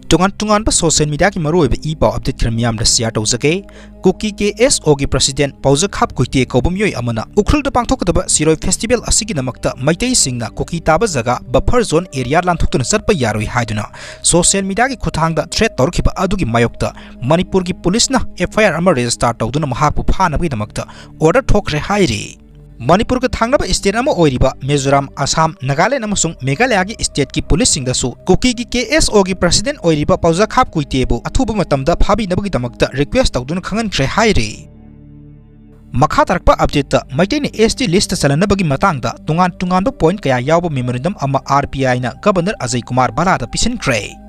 tungan social media ki maru e paw update kramiam da share tawjake Kuki KSO gi president Paojakhup Guite Manipur amana ukhul da pangthokdaba siroi festival asigi namakta Meitei singna Kuki taba jaga buffer zone area lanthokna satpa yaroi haiduna social media gi khuthangda threat torkhiba adugi mayokta Manipur gi police na FIR ama register tawduna mahakpu phanabgi namakta order thokre hairi Manipur ka thangnaba state ama oiriba Mizoram, Assam, Nagaland amasung Meghalaya gi state ki police singdasu Kuki gi KSO gi president oiriba Paojakhup Guite bu athuba matamda phabi nabagi damakta request tawduna khangankhre hairi makha tarakpa update ta Meitei ni ST list salanabagi matangda tungan point kaya yawba memorandum ama RPI na governor Ajay Kumar Bala da pisinkhre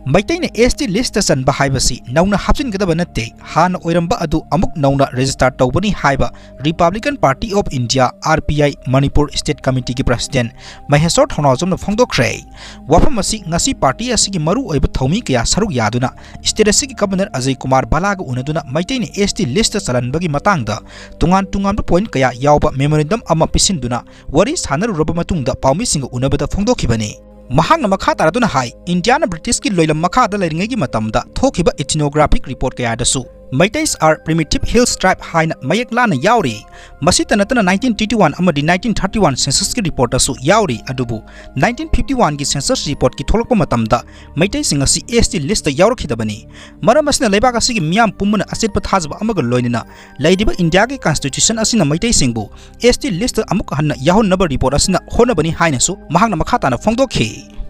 Meitei ni ST list san ba haibasi nauna hapsin gadaba natte hana oiramba adu amuk nauna register tawbani haiba Republican Party of India RPI Manipur State Committee ki president Mahesor Thonawjom na phongdokre wafam asi ngasi party asigi maru oiba thomi kya saruk yaduna state asigi governor Ajay Kumar Bala ga unaduna Meitei ni ST list salanbagi matangda tungan point kaya yawba memorandum ama pisinduna wari sanaru roba matungda pawmi singa unabada phongdokhibani Mahangna makha taraduna hai Indiana British ki loilam makha da lairingai matamda thokiba ethnographic report kaya dasu Meiteis are primitive hills tribe haina mayak lana yauri masita natana 1931 amadi 1931 census ki report asu yauri adubu 1951 ki census report ki tholokpa matamda Meitei singa si ST list da yaurakhidabani maram asina leibaga sigi miyam pumuna asit pathajba amaga loinina laidiba India ki constitution asina Meitei singbu ST list amuk hanna yahon number report asina honabani haina su mahangna makha tana phongdokhi